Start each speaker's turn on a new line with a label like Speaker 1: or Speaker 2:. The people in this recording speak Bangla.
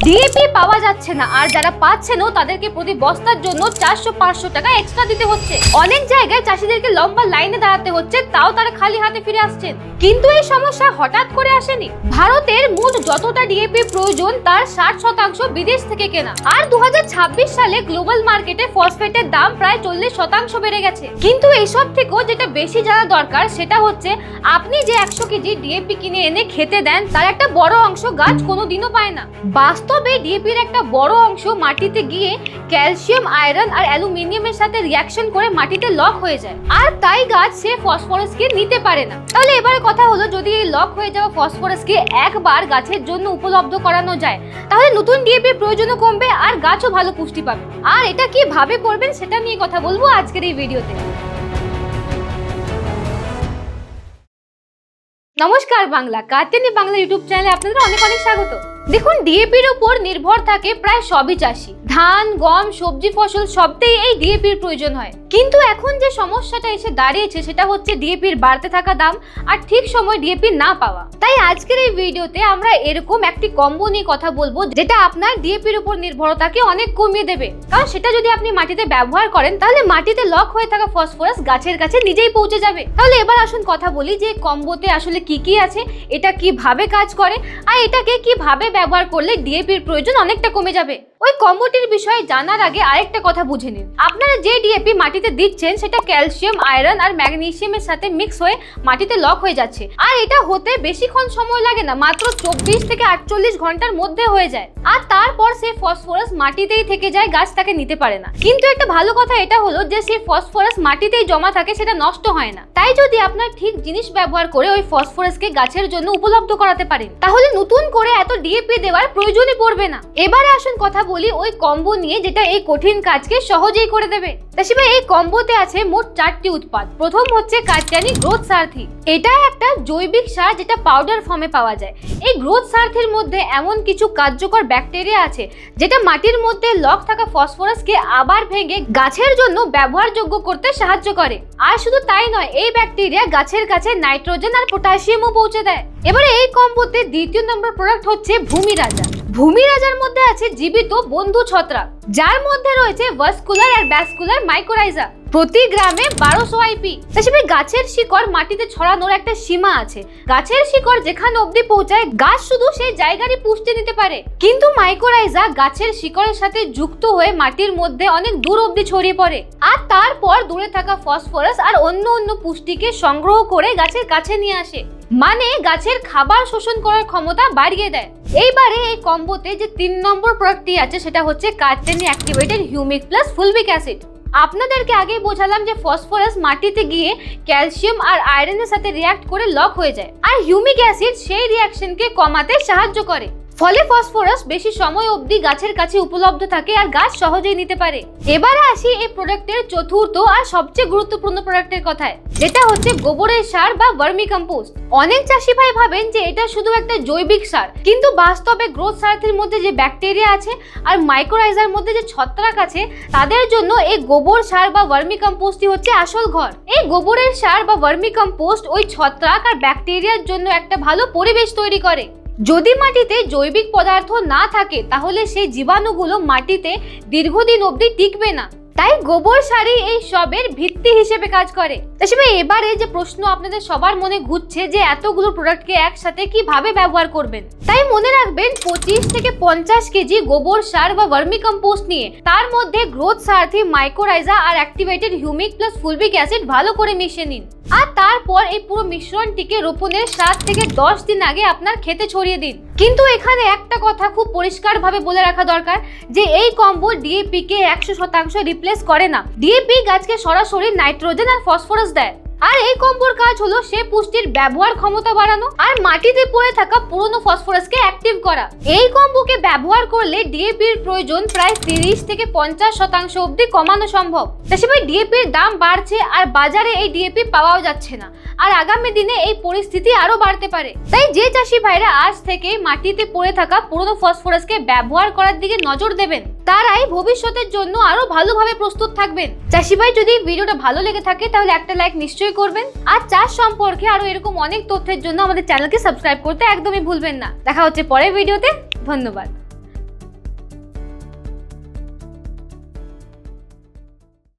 Speaker 1: ডিএপি পাওয়া যাচ্ছে না, আর যারা পাচ্ছেনও তাদেরকে প্রতি বস্তার জন্য 400-500 টাকা এক্সট্রা দিতে হচ্ছে। অনেক জায়গায় চাষিদেরকে লম্বা লাইনে দাঁড়াতে হচ্ছে, তাও তারা খালি হাতে ফিরে আসছেন। কিন্তু এই সমস্যা হঠাৎ করে আসেনি। ভারতের মোট যতটা ডিএপি প্রয়োজন তার 60% বিদেশ থেকে কেনা, আর 2026 সালে গ্লোবাল মার্কেটে ফসফেটের দাম প্রায় 40% বেড়ে গেছে। কিন্তু এইসব থেকেও যেটা বেশি জানা দরকার সেটা হচ্ছে আপনি যে 100 কেজি ডিএপি কিনে এনে খেতে দেন তার একটা বড় অংশ গাছ কোনোদিনও পায় না। বাস্তবে ডিএপির একটা বড় অংশ মাটিতে গিয়ে ক্যালসিয়াম, আয়রন আর অ্যালুমিনিয়ামের সাথে রিঅ্যাকশন করে মাটিতে লক হয়ে যায়, আর তাই গাছ সে ফসফরাসকে নিতে পারে না। তাহলে এবারে কথা হলো, যদি এই লক হয়ে যাওয়া ফসফরাসকে একবার গাছের জন্য উপলব্ধ করানো যায় তাহলে নতুন ডিএপির প্রয়োজনও কমবে আর গাছও ভালো পুষ্টি পাবে। আর এটা কিভাবে করবেন সেটা নিয়ে কথা বলবো আজকের এই ভিডিওতে। নমস্কার বাংলা, কাতেনি বাংলা ইউটিউব চ্যানেলে আপনাদের অনেক অনেক স্বাগত। দেখুন, ডিএপির উপর নির্ভর থাকে প্রায় সবই চাষি। ধান, গম, সবজি ফসল সবতেই এই ডিএপির প্রয়োজন হয়। কিন্তু এখন যে সমস্যাটা এসে দাঁড়িয়েছে সেটা হচ্ছে ডিএপির বাড়তে থাকা দাম আর ঠিক সময় ডিএপি না পাওয়া। তাই আজকের এই ভিডিওতে আমরা এরকম একটি কম্বো নিয়ে কথা বলবো যেটা আপনার ডিএপির উপর নির্ভরতাকে অনেক কমিয়ে দেবে। কারণ সেটা যদি আপনি মাটিতে ব্যবহার করেন তাহলে মাটিতে লক হয়ে থাকা ফসফরাস গাছের কাছে নিজেই পৌঁছে যাবে। তাহলে এবার আসুন কথা বলি যে কম্বোতে আসলে কি কি আছে, এটা কিভাবে কাজ করে আর এটাকে কিভাবে ব্যবহার করলে ডিএপির প্রয়োজন অনেকটা কমে যাবে। ওই কম্বোটির বিষয়ে জানার আগে আরেকটা কথা বুঝে নিন। আপনারা যে ডিএপি মাটিতে দিচ্ছেন সেটা ক্যালসিয়াম, আয়রন আর ম্যাগনেসিয়ামের সাথে মিক্স হয়ে মাটিতে লক হয়ে যাচ্ছে, আর এটা হতে বেশিক্ষণ সময় লাগে না, মাত্র 24 থেকে 48 ঘন্টার মধ্যে হয়ে যায়। আর তারপর সেই ফসফরাস মাটিতেই থেকে যায়, গাছ তাকে নিতে পারে না। কিন্তু একটা ভালো কথা এটা হলো যে সেই ফসফরাস মাটিতেই জমা থাকে, সেটা নষ্ট হয় না। তাই যদি আপনার ঠিক জিনিস ব্যবহার করে ওই ফসফরাসকে গাছের জন্য উপলব্ধ করাতে পারেন তাহলে নতুন করে এত ডিএপি দেওয়ার প্রয়োজনই পড়বে না। এবারে আসুন কথা বলি ওই কম্বো নিয়ে যেটা এই কঠিন কাজকে সহজেই করে দেবে। তাছাড়া এই কম্বোতে আছে মোট 4টি উৎপাদ। প্রথম হচ্ছে কাট্যানি গ্রোথ সারথি। এটা একটা জৈবিক সার যেটা পাউডার ফর্মে পাওয়া যায়। এই গ্রোথ সারথির মধ্যে এমন কিছু কার্যকর ব্যাকটেরিয়া আছে যেটা মাটির মধ্যে লক থাকা ফসফরাসকে আবার ভেঙে গাছের জন্য ব্যবহারযোগ্য করতে সাহায্য করে। আর শুধু তাই নয়, এই ব্যাকটেরিয়া গাছের কাছে নাইট্রোজেন আর পটাশিয়ামও পৌঁছে দেয়। এবারে এই কম্বোতে দ্বিতীয় নম্বর প্রোডাক্ট হচ্ছে ভূমি রাজা। ভূমি রাজার মধ্যে আছে জীবিত বন্ধু ছত্রাক, যার মধ্যে রয়েছে ভাস্কুলার আর ব্যাসকুলার মাইকোরাইজা। প্রতি গ্রামে 1200 আইপি। তাছাড়া গাছের শিকড় মাটিতে ছড়ানোর একটা সীমা আছে। গাছের শিকড় যেখানে অবধি পৌঁছায় গাছ শুধু সেই জায়গারই পুষ্টি নিতে পারে, কিন্তু মাইকোরাইজা গাছের শিকড়ের সাথে যুক্ত হয়ে মাটির মধ্যে অনেক দূর অবধি ছড়িয়ে পড়ে, আর তারপর দূরে থাকা ফসফরাস আর অন্য পুষ্টিকে সংগ্রহ করে গাছের কাছে নিয়ে আসে, মানে গাছের খাবার শোষণ করার ক্ষমতা বাড়িয়ে দেয়। এইবারে এই কম্বোতে যে 3 নম্বর প্রোডাক্টটি আছে সেটা হচ্ছে কার্টেনি অ্যাক্টিভেটেড হিউমিক প্লাস ফুলবিক অ্যাসিড। আপনাদেরকে আগেই বোঝালাম যে ফসফরাস মাটিতে গিয়ে ক্যালসিয়াম আর আয়রনের সাথে রিঅ্যাক্ট করে লক হয়ে যায়, আর হিউমিক অ্যাসিড সেই রিঅ্যাকশনকে কমাতে সাহায্য করে। ফলে ফসফরাস বেশি সময় অবধি গাছের কাছে উপলব্ধ থাকে আর গাছ সহজেই নিতে পারে। এবারে আসি এই প্রোডাক্টের চতুর্থ আর সবচেয়ে গুরুত্বপূর্ণ প্রোডাক্টের কথায়, যেটা হচ্ছে গোবরের সার বা ভার্মি কম্পোস্ট। অনেক চাষি ভাই ভাবেন যে এটা শুধু একটা জৈবিক সার, কিন্তু বাস্তবে গ্রোথ সারথির মধ্যে যে ব্যাকটেরিয়া আছে আর মাইকোরাইজার মধ্যে যে ছত্রাক আছে তাদের জন্য এই গোবর সার বা ভার্মি কম্পোস্টই হচ্ছে আসল ঘর। এই গোবরের সার বা ভার্মি কম্পোস্ট ওই ছত্রাক আর ব্যাকটেরিয়ার জন্য একটা ভালো পরিবেশ তৈরি করে। যদি মাটিতে জৈবিক পদার্থ না থাকে তাহলে সেই জীবাণুগুলো মাটিতে দীর্ঘদিন অবধি টিকবে না। তাই গোবর সারই এই সবের ভিত্তি হিসেবে কাজ করে। তাছাড়া এবারে যে প্রশ্ন আপনাদের সবার মনে ঘুরছে যে এতগুলো প্রোডাক্টকে একসাথে কিভাবে ব্যবহার করবেন, তাই মনে রাখবেন 25 থেকে 50 কেজি গোবর সার বা ভার্মি কম্পোস্ট নিয়ে তার মধ্যে গ্রোথ সারথি, মাইকোরাইজা আর অ্যাক্টিভেটেড হিউমিক প্লাস ফুলবিক অ্যাসিড ভালো করে মিশিয়ে নিন, আর তারপর এই পুরো মিশ্রণটিকে রোপণের 7 থেকে 10 দিন আগে আপনার ক্ষেতে ছড়িয়ে দিন। কিন্তু এখানে একটা কথা খুব পরিষ্কারভাবে বলে রাখা দরকার যে এই কম্বো ডিএপি কে 100% রিপ্লেস করে না। ডিএপি গাছকে সরাসরি নাইট্রোজেন আর ফসফরাস দেয়, আর এই কম্বোর কাজ হলো সে পুষ্টির ব্যবহার ক্ষমতা বাড়ানো আর মাটিতে পড়ে থাকা পুরনো ফসফরাসকে অ্যাক্টিভ করা। এই কম্বোকে ব্যবহার করলে ডিএপির প্রয়োজন প্রায় 30 থেকে 50% অবধি কমানো সম্ভব। তাছাড়া ডিএপির দাম বাড়ছে আর বাজারে এই ডিএপি পাওয়াও যাচ্ছে না, আর আগামী দিনে এই পরিস্থিতি আরো বাড়তে পারে। তাই যে চাষি ভাইরা আজ থেকে মাটিতে পড়ে থাকা পুরনো ফসফরাসকে ব্যবহার করার দিকে নজর দেবেন তারাই ভবিষ্যতের জন্য আরো ভালোভাবে প্রস্তুত থাকবেন। চাষি ভাই, যদি ভিডিওটা ভালো লেগে থাকে তাহলে একটা লাইক নিশ্চয়ই করবেন, আর চাষ সম্পর্কে আরো এরকম অনেক তথ্যের জন্য আমাদের চ্যানেলকে সাবস্ক্রাইব করতে একদমই ভুলবেন না। দেখা হচ্ছে পরের ভিডিওতে। ধন্যবাদ।